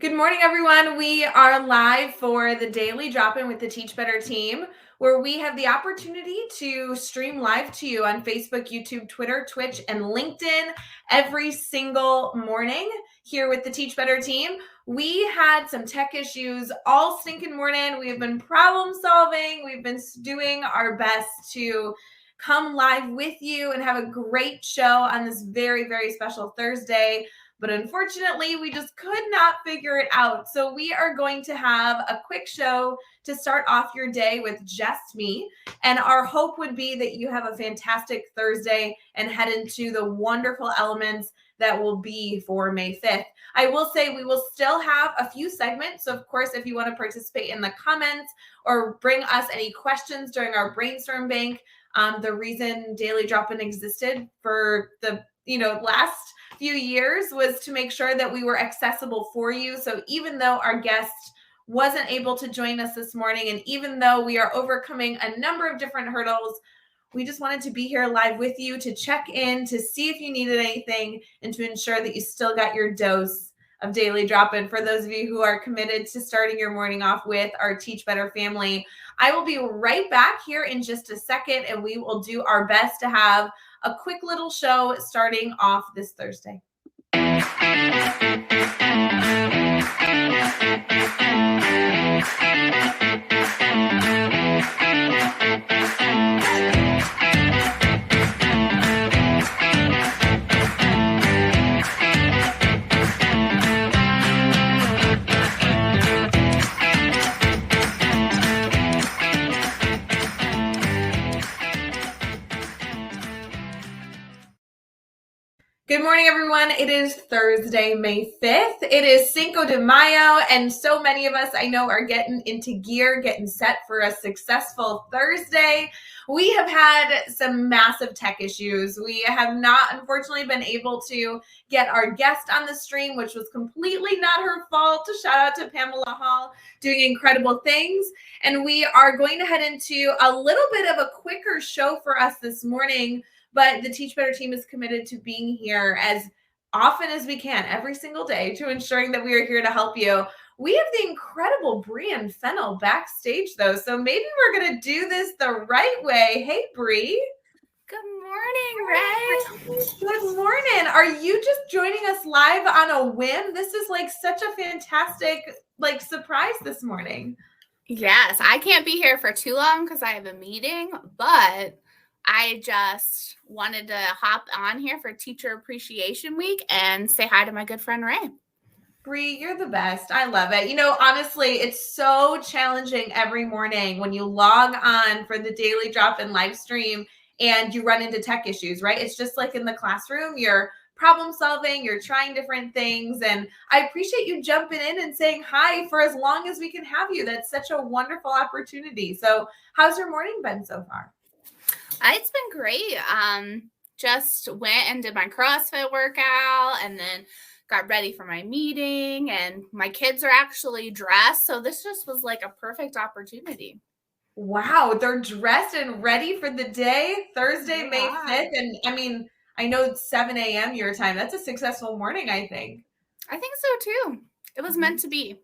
Good morning, everyone. We are live for the Daily Drop-In with the Teach Better team, where we have the opportunity to stream live to you on Facebook, YouTube, Twitter, Twitch, and LinkedIn every single morning here with the Teach Better team. We had some tech issues all stinking morning. We have been problem solving. We've been doing our best to come live with you and have a great show on this very, very special Thursday. But unfortunately, we just could not figure it out. So we are going to have a quick show to start off your day with just me. And our hope would be that you have a fantastic Thursday and head into the wonderful elements that will be for May 5th. I will say we will still have a few segments. So of course, if you want to participate in the comments or bring us any questions during our brainstorm bank, the reason Daily Drop-In existed for the last few years was to make sure that we were accessible for you. So even though our guest wasn't able to join us this morning, and even though we are overcoming a number of different hurdles, we just wanted to be here live with you to check in, to see if you needed anything, and to ensure that you still got your dose of Daily Drop-In. For those of you who are committed to starting your morning off with our Teach Better family, I will be right back here in just a second, and we will do our best to have a quick little show starting off this Thursday. Good morning, everyone. It is Thursday, May 5th. It is Cinco de Mayo, and so many of us I know are getting into gear, getting set for a successful Thursday. We have had some massive tech issues. We have not, unfortunately, been able to get our guest on the stream, which was completely not her fault. Shout out to Pamela Hall, doing incredible things. And we are going to head into a little bit of a quicker show for us this morning. But the Teach Better team is committed to being here as often as we can every single day to ensuring that we are here to help you. We have the incredible BreAnn Fennell backstage, though, so maybe we're going to do this the right way. Hey, Bree. Good morning, Ray. Good morning. Are you just joining us live on a whim? This is like such a fantastic surprise this morning. Yes, I can't be here for too long because I have a meeting, but I just wanted to hop on here for Teacher Appreciation Week and say hi to my good friend, Ray. Bree, you're the best. I love it. Honestly, it's so challenging every morning when you log on for the Daily Drop-In live stream and you run into tech issues, right? It's just like in the classroom, you're problem solving, you're trying different things. And I appreciate you jumping in and saying hi for as long as we can have you. That's such a wonderful opportunity. So how's your morning been so far? It's been great. Just went and did my CrossFit workout and then got ready for my meeting, and my kids are actually dressed. So this just was like a perfect opportunity. Wow, they're dressed and ready for the day, Thursday, May 5th. And I know it's 7 a.m. your time. That's a successful morning, I think. I think so too. It was meant to be.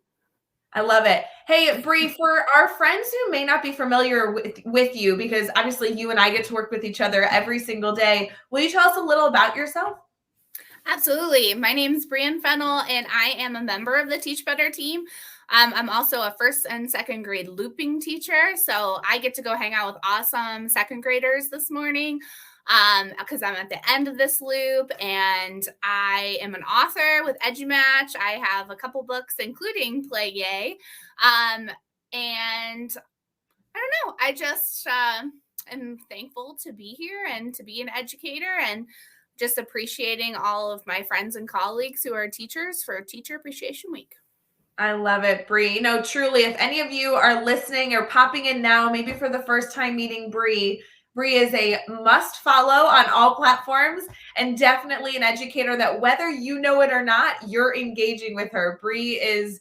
I love it. Hey, Bree, for our friends who may not be familiar with you, because obviously you and I get to work with each other every single day, will you tell us a little about yourself? Absolutely. My name is BreAnn Fennell, and I am a member of the Teach Better team. I'm also a first and second grade looping teacher, so I get to go hang out with awesome second graders this morning because I'm at the end of this loop, and I am an author with EduMatch. I have a couple books, including Play Yay, and I don't know. I just am thankful to be here and to be an educator, and just appreciating all of my friends and colleagues who are teachers for Teacher Appreciation Week. I love it, Bree. Truly, if any of you are listening or popping in now, maybe for the first time meeting Bree, Bree is a must follow on all platforms and definitely an educator that whether you know it or not, you're engaging with her. Bree is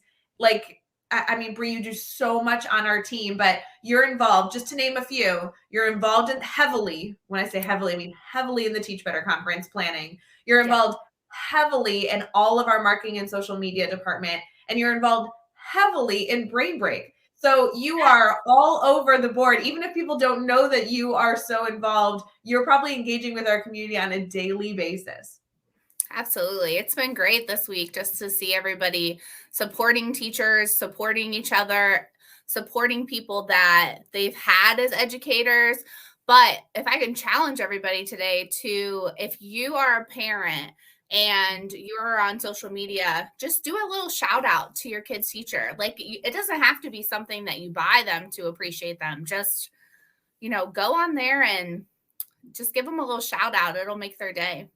Bree, you do so much on our team, but you're involved, just to name a few, you're involved in heavily, when I say heavily, I mean heavily in the Teach Better conference planning. You're involved heavily in all of our marketing and social media department. and you're involved heavily in Brain Break. So you are all over the board. Even if people don't know that you are so involved, you're probably engaging with our community on a daily basis. Absolutely. It's been great this week just to see everybody supporting teachers, supporting each other, supporting people that they've had as educators. But if I can challenge everybody today to, if you are a parent and you're on social media, just do a little shout out to your kid's teacher. Like, it doesn't have to be something that you buy them to appreciate them. Just, go on there and just give them a little shout out. It'll make their day.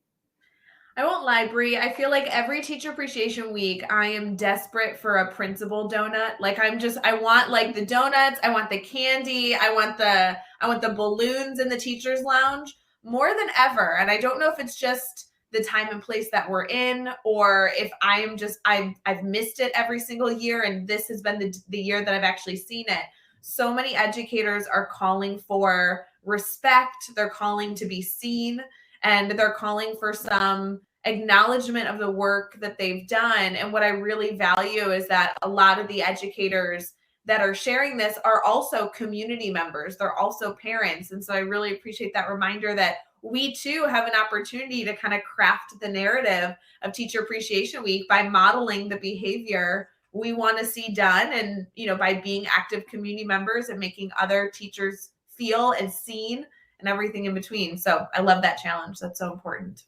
I won't lie, Bree. I feel like every Teacher Appreciation Week, I am desperate for a principal donut. Like I want like the donuts, I want the candy, I want the balloons in the teachers' lounge more than ever. And I don't know if it's just the time and place that we're in, or if I've missed it every single year, and this has been the year that I've actually seen it. So many educators are calling for respect. They're calling to be seen, and they're calling for some acknowledgement of the work that they've done. And what I really value is that a lot of the educators that are sharing this are also community members. They're also parents. And so I really appreciate that reminder that we too have an opportunity to kind of craft the narrative of Teacher Appreciation Week by modeling the behavior we want to see done, and by being active community members and making other teachers feel and seen and everything in between. So I love that challenge. That's so important.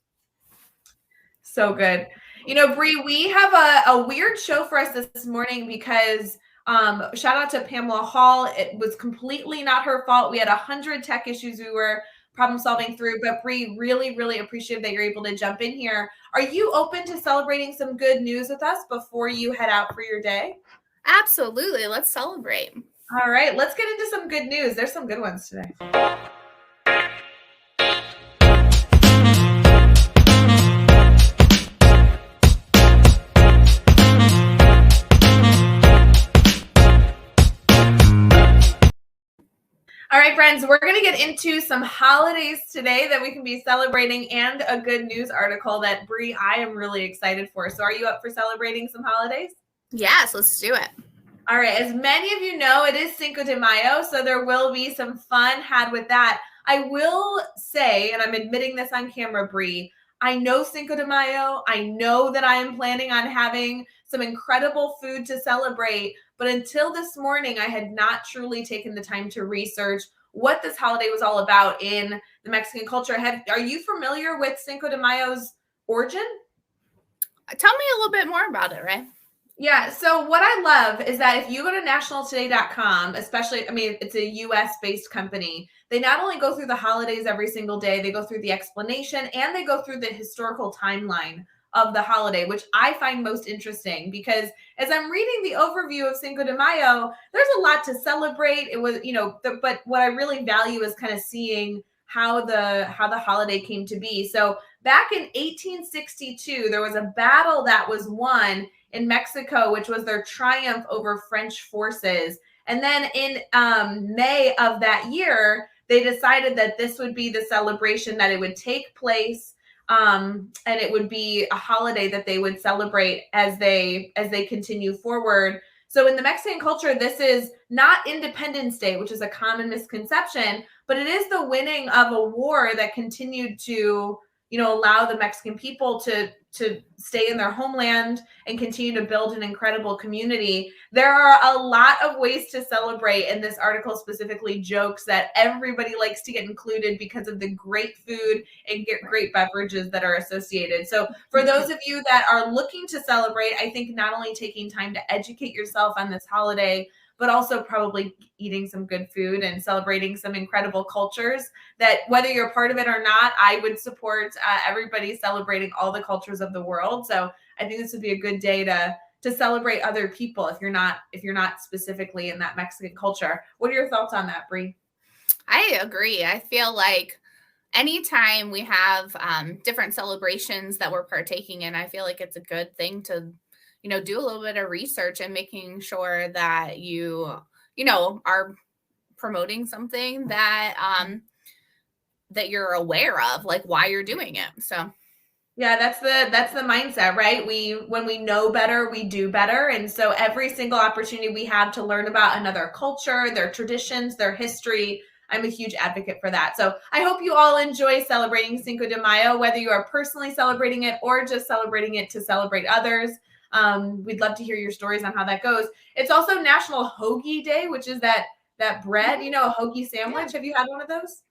So good. Bree, we have a weird show for us this morning because shout out to Pamela Hall. It was completely not her fault. We had 100 tech issues we were problem solving through, but Bree, really, really appreciate that you're able to jump in here. Are you open to celebrating some good news with us before you head out for your day? Absolutely. Let's celebrate. All right, let's get into some good news. There's some good ones today. All right, friends, we're going to get into some holidays today that we can be celebrating, and a good news article that, Bree, I am really excited for. So are you up for celebrating some holidays? Yes, let's do it. All right, as many of you know, it is Cinco de Mayo, so there will be some fun had with that. I will say, and I'm admitting this on camera, Bree, I know Cinco de Mayo. I know that I am planning on having some incredible food to celebrate, but until this morning, I had not truly taken the time to research what this holiday was all about in the Mexican culture. Are you familiar with Cinco de Mayo's origin? Tell me a little bit more about it, Ray. Yeah, so what I love is that if you go to nationaltoday.com, especially, it's a US-based company, they not only go through the holidays every single day, they go through the explanation, and they go through the historical timeline of the holiday, which I find most interesting because as I'm reading the overview of Cinco de Mayo, there's a lot to celebrate. It was, but what I really value is kind of seeing how the holiday came to be. So back in 1862, there was a battle that was won in Mexico, which was their triumph over French forces. And then in May of that year, they decided that this would be the celebration, that it would take place, and it would be a holiday that they would celebrate as they continue forward. So in the Mexican culture, this is not Independence Day, which is a common misconception, but it is the winning of a war that continued to allow the Mexican people to stay in their homeland and continue to build an incredible community. There are a lot of ways to celebrate, and this article specifically jokes that everybody likes to get included because of the great food and great beverages that are associated. So for those of you that are looking to celebrate, I think not only taking time to educate yourself on this holiday, but also probably eating some good food and celebrating some incredible cultures that, whether you're a part of it or not, I would support everybody celebrating all the cultures of the world. So I think this would be a good day to celebrate other people if you're not specifically in that Mexican culture. What are your thoughts on that, Bree? I agree. I feel like anytime we have different celebrations that we're partaking in, I feel like it's a good thing to do a little bit of research and making sure that you are promoting something that that you're aware of, like why you're doing it. So Yeah, that's the mindset, right? When we know better, we do better. And so every single opportunity we have to learn about another culture, their traditions, their history, I'm a huge advocate for that. So I hope you all enjoy celebrating Cinco de Mayo, whether you are personally celebrating it or just celebrating it to celebrate others. We'd love to hear your stories on how that goes. It's also National Hoagie Day, which is that bread, a hoagie sandwich. Yeah. Have you had one of those?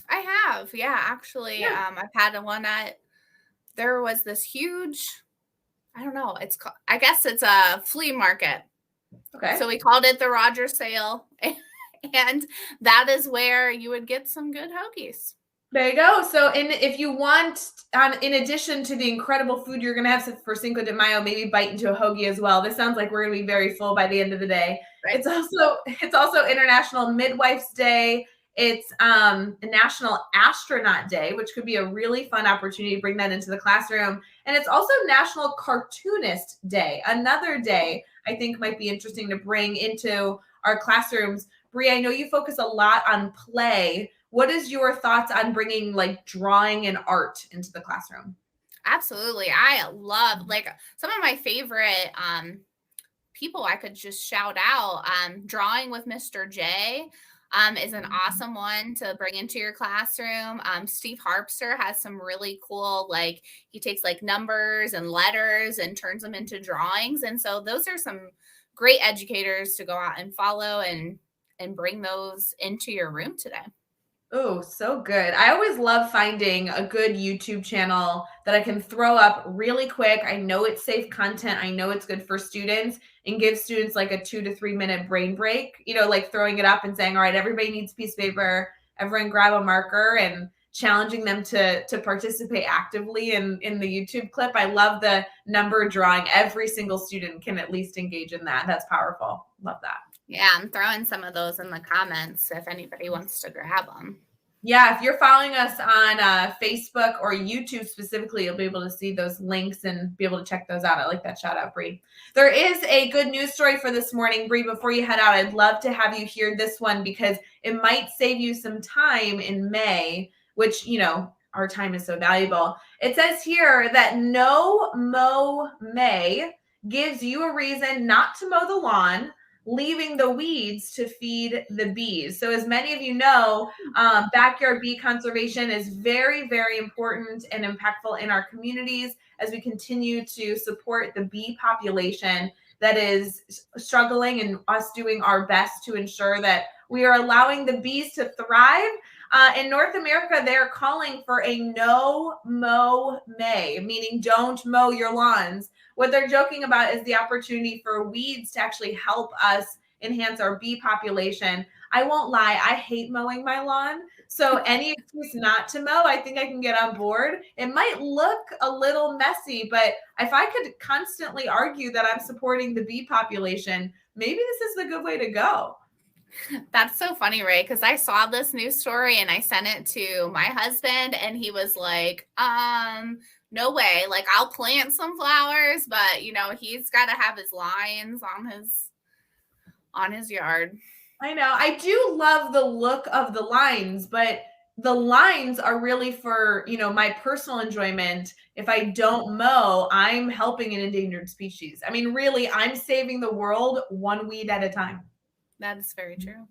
I have. Yeah, actually, Yeah. I've had one at, there was this huge, I don't know, I guess it's a flea market. Okay. So we called it the Roger sale. And that is where you would get some good hoagies. There you go. So, if you want, in addition to the incredible food you're going to have for Cinco de Mayo, maybe bite into a hoagie as well. This sounds like we're going to be very full by the end of the day. Right. It's also International Midwife's Day. It's National Astronaut Day, which could be a really fun opportunity to bring that into the classroom. And it's also National Cartoonist Day, another day I think might be interesting to bring into our classrooms. Bree, I know you focus a lot on play. What is your thoughts on bringing like drawing and art into the classroom? Absolutely. I love, like, some of my favorite people I could just shout out. Drawing with Mr. J is an awesome one to bring into your classroom. Steve Harpster has some really cool, like, he takes like numbers and letters and turns them into drawings. And so those are some great educators to go out and follow and bring those into your room today. Oh, so good. I always love finding a good YouTube channel that I can throw up really quick. I know it's safe content. I know it's good for students and give students like a 2 to 3 minute brain break, like throwing it up and saying, all right, everybody needs a piece of paper, everyone grab a marker, and challenging them to participate actively in the YouTube clip. I love the number drawing. Every single student can at least engage in that. That's powerful. Love that. Yeah, I'm throwing some of those in the comments if anybody wants to grab them. Yeah, if you're following us on Facebook or YouTube specifically, you'll be able to see those links and be able to check those out. I like that shout out, Bree. There is a good news story for this morning, Bree. Before you head out, I'd love to have you hear this one because it might save you some time in May, which, our time is so valuable. It says here that No Mow May gives you a reason not to mow the lawn, leaving the weeds to feed the bees. So as many of you know, backyard bee conservation is very, very important and impactful in our communities as we continue to support the bee population that is struggling and us doing our best to ensure that we are allowing the bees to thrive. In North America, they're calling for a no mow May, meaning don't mow your lawns. What they're joking about is the opportunity for weeds to actually help us enhance our bee population. I won't lie, I hate mowing my lawn. So any excuse not to mow, I think I can get on board. It might look a little messy, but if I could constantly argue that I'm supporting the bee population, maybe this is the good way to go. That's so funny, Ray, because I saw this news story and I sent it to my husband and he was like, no way. Like, I'll plant some flowers, but he's got to have his lines on his yard. I know. I do love the look of the lines, but the lines are really for, my personal enjoyment. If I don't mow, I'm helping an endangered species. I mean, really, I'm saving the world one weed at a time. That is very true.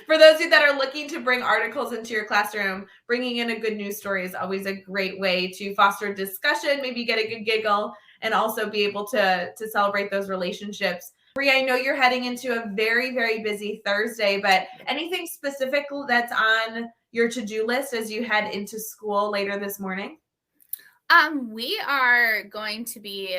For those of you that are looking to bring articles into your classroom, bringing in a good news story is always a great way to foster discussion, maybe get a good giggle, and also be able to celebrate those relationships. Bree, I know you're heading into a very, very busy Thursday, but anything specific that's on your to-do list as you head into school later this morning? We are going to be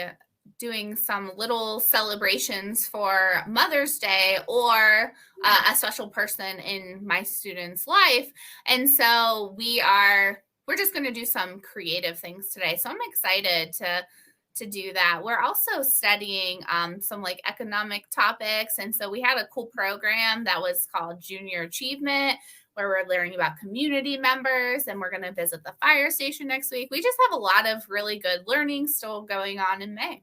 doing some little celebrations for Mother's Day or a special person in my student's life. And so we're just going to do some creative things today. So I'm excited to do that. We're also studying some like economic topics. And so we had a cool program that was called Junior Achievement, where we're learning about community members, and we're going to visit the fire station next week. We just have a lot of really good learning still going on in May.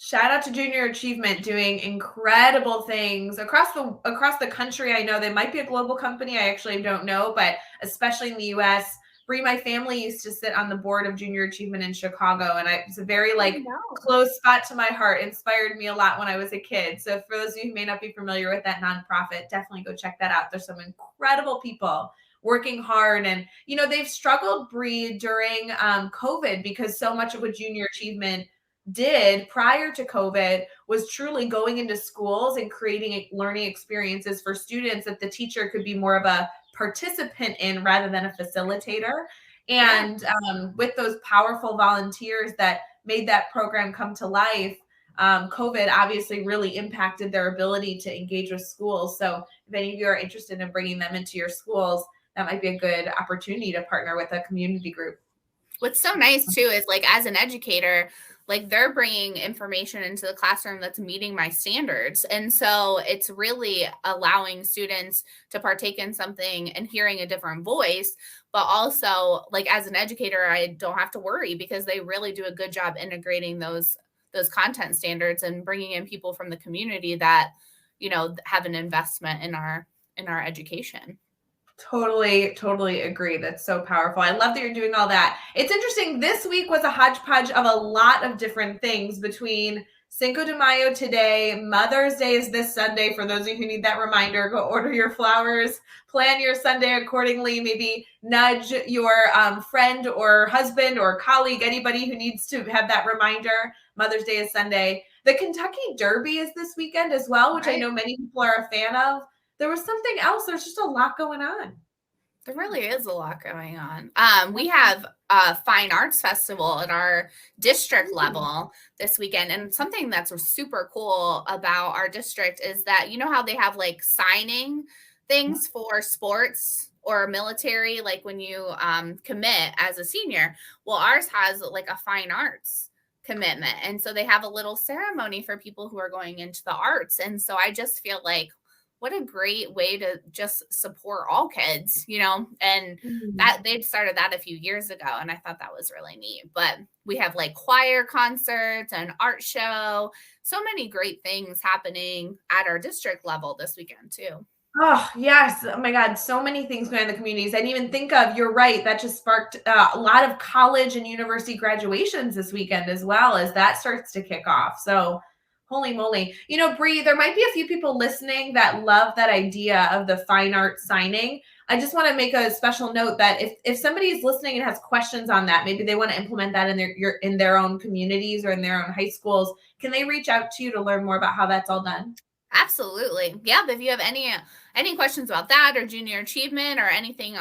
Shout out to Junior Achievement doing incredible things across the country. I know they might be a global company. I actually don't know, but especially in the US, Bree, my family used to sit on the board of Junior Achievement in Chicago, and it's a very No. close spot to my heart. Inspired me a lot when I was a kid. So for those of you who may not be familiar with that nonprofit, definitely go check that out. There's some incredible people working hard, and they've struggled, Bree, during COVID, because so much of what Junior Achievement did prior to COVID was truly going into schools and creating learning experiences for students that the teacher could be more of a participant in rather than a facilitator. And with those powerful volunteers that made that program come to life, COVID obviously really impacted their ability to engage with schools. So if any of you are interested in bringing them into your schools, that might be a good opportunity to partner with a community group. What's so nice too is as an educator, they're bringing information into the classroom that's meeting my standards. And so it's really allowing students to partake in something and hearing a different voice. But also, as an educator, I don't have to worry because they really do a good job integrating those content standards and bringing in people from the community that, have an investment in our education. Totally agree. That's so powerful. I love that you're doing all that. It's interesting. This week was a hodgepodge of a lot of different things between Cinco de Mayo today. Mother's Day is this Sunday. For those of you who need that reminder, go order your flowers, plan your Sunday accordingly. Maybe nudge your friend or husband or colleague, anybody who needs to have that reminder. Mother's Day is Sunday. The Kentucky Derby is this weekend as well, which I know many people are a fan of. There was something else. There's just a lot going on. There really is a lot going on. We have a fine arts festival at our district level this weekend. And something that's super cool about our district is that, how they have signing things for sports or military, when you commit as a senior. Well, ours has a fine arts commitment. And so they have a little ceremony for people who are going into the arts. And so I just feel what a great way to just support all kids, and that they'd started that a few years ago. And I thought that was really neat. But we have choir concerts and art show, so many great things happening at our district level this weekend too. Oh, yes. Oh my God. So many things going on in the communities. I didn't even think of, you're right. That just sparked a lot of college and university graduations this weekend as well, as that starts to kick off. So holy moly. Bree, there might be a few people listening that love that idea of the fine art signing. I just want to make a special note that if somebody is listening and has questions on that, maybe they want to implement that in their own communities or in their own high schools, can they reach out to you to learn more about how that's all done? Absolutely. Yeah. If you have any questions about that or junior achievement or anything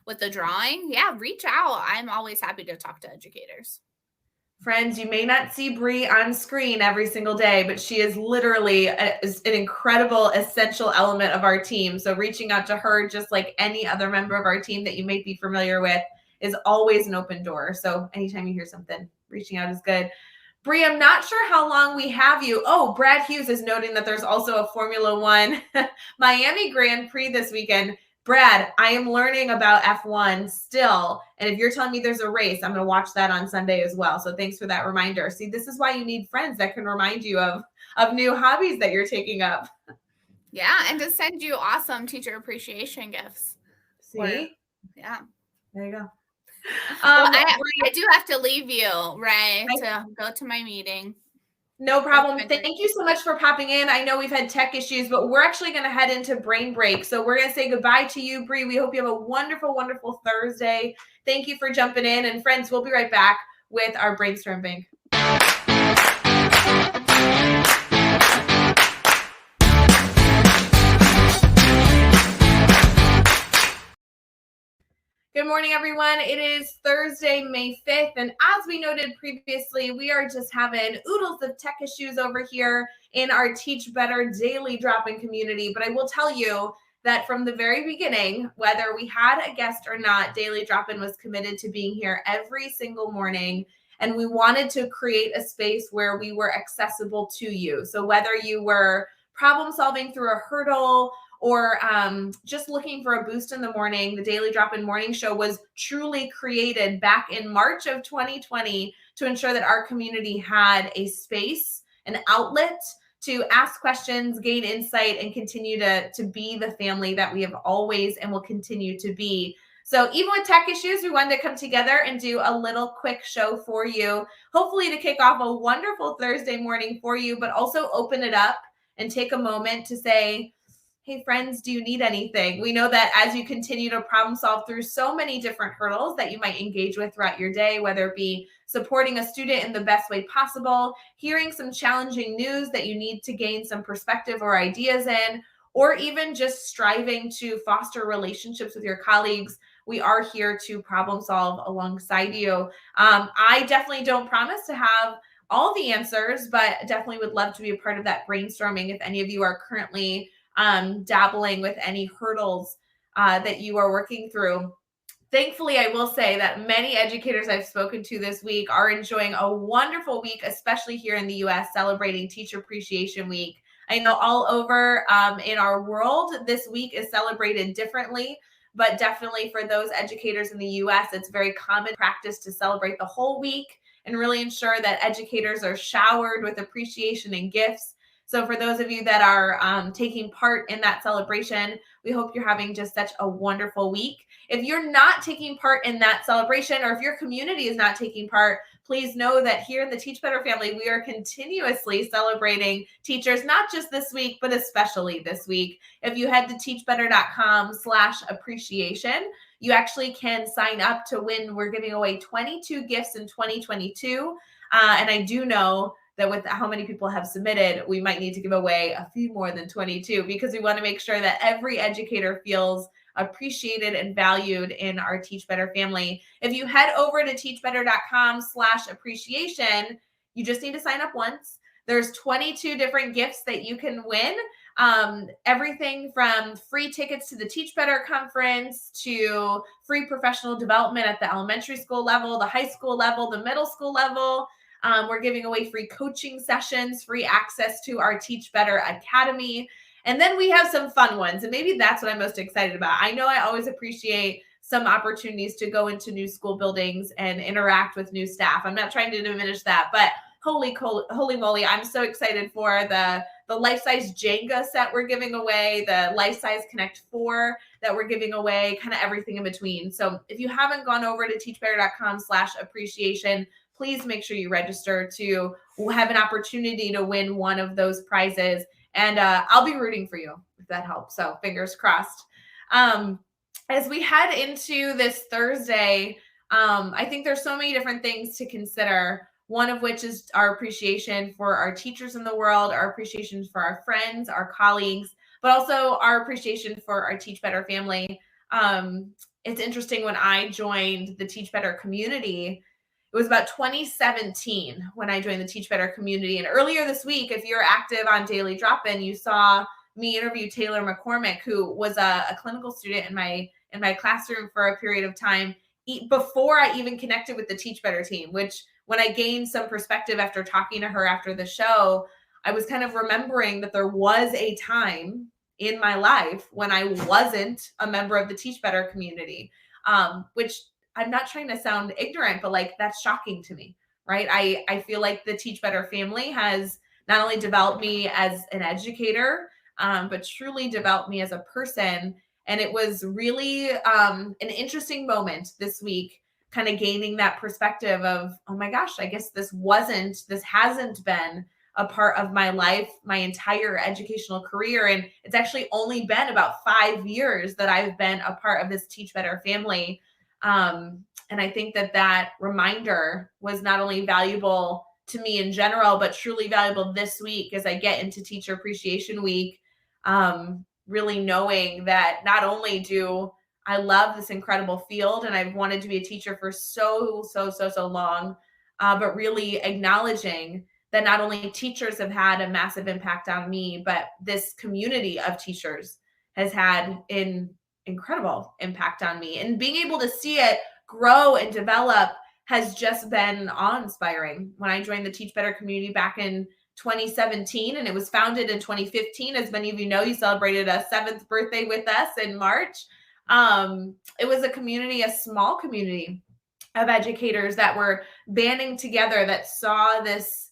with the drawing, reach out. I'm always happy to talk to educators. Friends, you may not see Bree on screen every single day, but she is literally an incredible, essential element of our team. So reaching out to her, just like any other member of our team that you may be familiar with, is always an open door. So anytime you hear something, reaching out is good. Bree, I'm not sure how long we have you. Oh, Brad Hughes is noting that there's also a Formula One Miami Grand Prix this weekend. Brad, I am learning about F1 still. And if you're telling me there's a race, I'm going to watch that on Sunday as well. So thanks for that reminder. See, this is why you need friends that can remind you of new hobbies that you're taking up. Yeah, and to send you awesome teacher appreciation gifts. See? Yeah. There you go. Well, I do have to leave you, Ray, to go to my meeting. No problem. Thank you so much for popping in. I know we've had tech issues, but we're actually going to head into brain break. So we're going to say goodbye to you, Bree. We hope you have a wonderful, wonderful Thursday. Thank you for jumping in. And friends, we'll be right back with our Brainstorm Bank. Good morning, everyone. It is Thursday, May 5th. And as we noted previously, we are just having oodles of tech issues over here in our Teach Better daily drop-in community. But I will tell you that from the very beginning, whether we had a guest or not, Daily Drop-In was committed to being here every single morning. And we wanted to create a space where we were accessible to you. So whether you were problem solving through a hurdle or just looking for a boost in the morning, the Daily Drop-In Morning Show was truly created back in March of 2020 to ensure that our community had a space, an outlet to ask questions, gain insight, and continue to be the family that we have always and will continue to be. So even with tech issues, we wanted to come together and do a little quick show for you, hopefully to kick off a wonderful Thursday morning for you, but also open it up and take a moment to say, hey, friends, do you need anything? We know that as you continue to problem solve through so many different hurdles that you might engage with throughout your day, whether it be supporting a student in the best way possible, hearing some challenging news that you need to gain some perspective or ideas in, or even just striving to foster relationships with your colleagues, we are here to problem solve alongside you. I definitely don't promise to have all the answers, but definitely would love to be a part of that brainstorming if any of you are currently dabbling with any hurdles that you are working through. Thankfully, I will say that many educators I've spoken to this week are enjoying a wonderful week, especially here in the US, celebrating Teacher Appreciation Week. I know all over in our world, this week is celebrated differently, but definitely for those educators in the US, it's very common practice to celebrate the whole week and really ensure that educators are showered with appreciation and gifts. So for those of you that are taking part in that celebration, we hope you're having just such a wonderful week. If you're not taking part in that celebration, or if your community is not taking part, please know that here in the Teach Better family, we are continuously celebrating teachers, not just this week, but especially this week. If you head to teachbetter.com/appreciation, you actually can sign up to win. We're giving away 22 gifts in 2022. And I do know that with how many people have submitted, we might need to give away a few more than 22 because we want to make sure that every educator feels appreciated and valued in our Teach Better family. If you head over to teachbetter.com/appreciation, you just need to sign up once. There's 22 different gifts that you can win. Everything from free tickets to the Teach Better conference to free professional development at the elementary school level, the high school level, the middle school level. We're giving away free coaching sessions, free access to our Teach Better Academy. And then we have some fun ones. And maybe that's what I'm most excited about. I know I always appreciate some opportunities to go into new school buildings and interact with new staff. I'm not trying to diminish that, but holy moly, I'm so excited for the life-size Jenga set we're giving away, the life-size Connect 4 that we're giving away, kind of everything in between. So if you haven't gone over to teachbetter.com/appreciation, please make sure you register to have an opportunity to win one of those prizes. And I'll be rooting for you if that helps. So fingers crossed. As we head into this Thursday, I think there's so many different things to consider. One of which is our appreciation for our teachers in the world, our appreciation for our friends, our colleagues, but also our appreciation for our Teach Better family. It's interesting, when I joined the Teach Better community, it was about 2017 when I joined the Teach Better community. And earlier this week, if you're active on Daily Drop-In, you saw me interview Taylor McCormick, who was a clinical student in my classroom for a period of time before I even connected with the Teach Better team, which when I gained some perspective after talking to her after the show, I was kind of remembering that there was a time in my life when I wasn't a member of the Teach Better community, which I'm not trying to sound ignorant, but like that's shocking to me, right? I feel like the Teach Better family has not only developed me as an educator, but truly developed me as a person. And it was really an interesting moment this week, kind of gaining that perspective of, oh my gosh, I guess this hasn't been a part of my life, my entire educational career. And it's actually only been about 5 years that I've been a part of this Teach Better family. And I think that reminder was not only valuable to me in general, but truly valuable this week as I get into Teacher Appreciation Week. Really knowing that not only do I love this incredible field and I've wanted to be a teacher for so long, but really acknowledging that not only teachers have had a massive impact on me, but this community of teachers has had an incredible impact on me. And being able to see it grow and develop has just been awe-inspiring. When I joined the Teach Better community back in 2017, and it was founded in 2015. As many of you know, you celebrated a 7th birthday with us in March. It was a small community of educators that were banding together, that saw this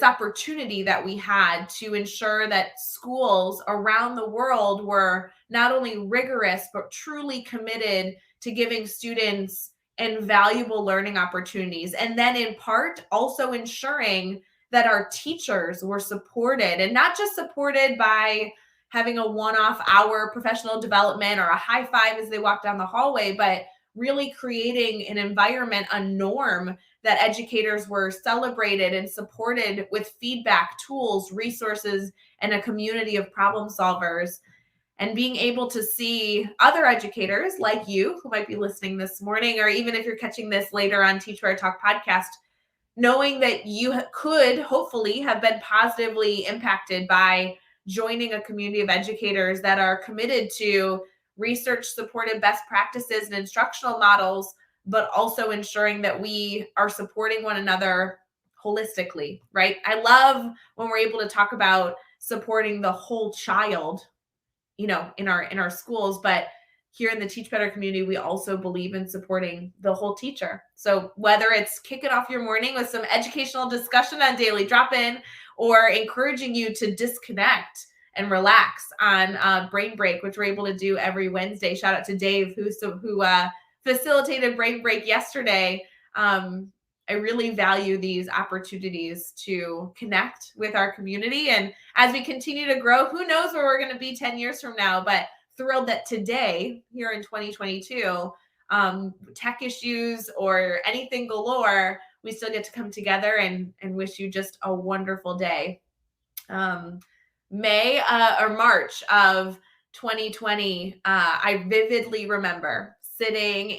opportunity that we had to ensure that schools around the world were not only rigorous, but truly committed to giving students invaluable learning opportunities. And then in part, also ensuring that our teachers were supported, and not just supported by having a one-off hour professional development or a high five as they walk down the hallway, but really creating an environment, a norm that educators were celebrated and supported with feedback, tools, resources, and a community of problem solvers. And being able to see other educators like you who might be listening this morning, or even if you're catching this later on Teach Better Talk podcast, knowing that you could hopefully have been positively impacted by joining a community of educators that are committed to research supported best practices and instructional models, but also ensuring that we are supporting one another holistically, right? I love when we're able to talk about supporting the whole child, in our schools, but here in the Teach Better community, we also believe in supporting the whole teacher. So whether it's kicking off your morning with some educational discussion on Daily Drop-In, or encouraging you to disconnect and relax on Brain Break, which we're able to do every Wednesday. Shout out to Dave who facilitated Brain Break yesterday. I really value these opportunities to connect with our community. And as we continue to grow, who knows where we're going to be 10 years from now, but thrilled that today, here in 2022, tech issues or anything galore, we still get to come together and wish you just a wonderful day. March of 2020, I vividly remember sitting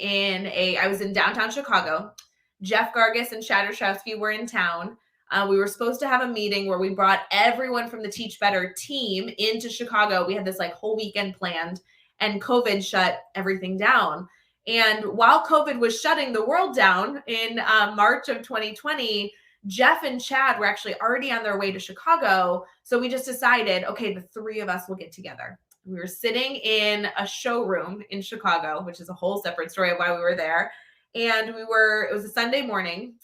I was in downtown Chicago. Jeff Gargis and Shattershowski were in town. We were supposed to have a meeting where we brought everyone from the Teach Better team into Chicago. We had this whole weekend planned, and COVID shut everything down. And while COVID was shutting the world down in March of 2020, Jeff and Chad were actually already on their way to Chicago. So we just decided, okay, the three of us will get together. We were sitting in a showroom in Chicago, which is a whole separate story of why we were there. And it was a Sunday morning,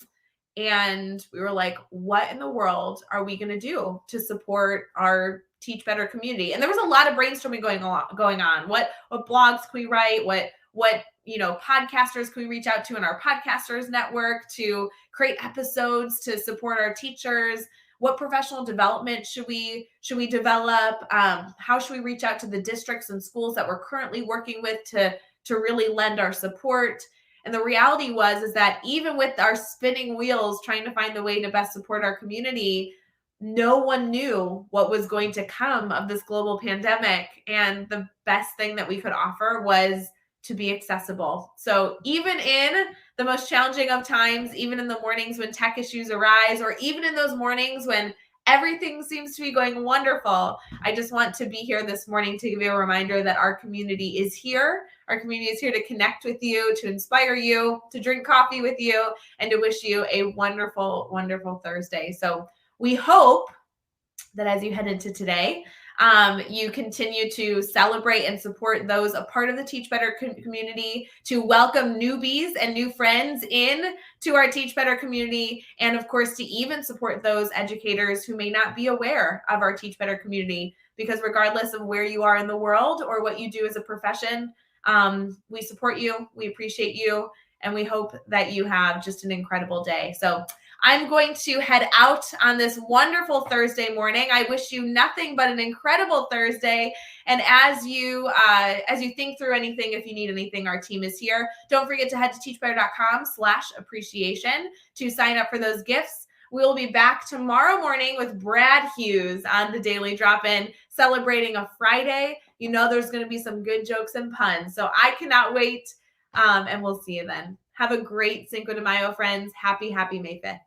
and we were like, what in the world are we going to do to support our Teach Better community? And there was a lot of brainstorming going on. What blogs can we write? What podcasters can we reach out to in our podcasters network to create episodes to support our teachers? What professional development should we develop? How should we reach out to the districts and schools that we're currently working with to really lend our support? And the reality is that even with our spinning wheels trying to find the way to best support our community, no one knew what was going to come of this global pandemic. And the best thing that we could offer was to be accessible. So even in the most challenging of times, even in the mornings when tech issues arise, or even in those mornings when everything seems to be going wonderful, I just want to be here this morning to give you a reminder that our community is here. Our community is here to connect with you, to inspire you, to drink coffee with you, and to wish you a wonderful, wonderful Thursday. So we hope that as you head into today, you continue to celebrate and support those a part of the Teach Better community, to welcome newbies and new friends in to our Teach Better community, and of course, to even support those educators who may not be aware of our Teach Better community, because regardless of where you are in the world or what you do as a profession, we support you, we appreciate you, and we hope that you have just an incredible day. So I'm going to head out on this wonderful Thursday morning. I wish you nothing but an incredible Thursday. And as you think through anything, if you need anything, our team is here. Don't forget to head to teachbetter.com/appreciation to sign up for those gifts. We will be back tomorrow morning with Brad Hughes on the Daily Drop-In, celebrating a Friday. You know there's going to be some good jokes and puns. So I cannot wait. And we'll see you then. Have a great Cinco de Mayo, friends. Happy May 5th.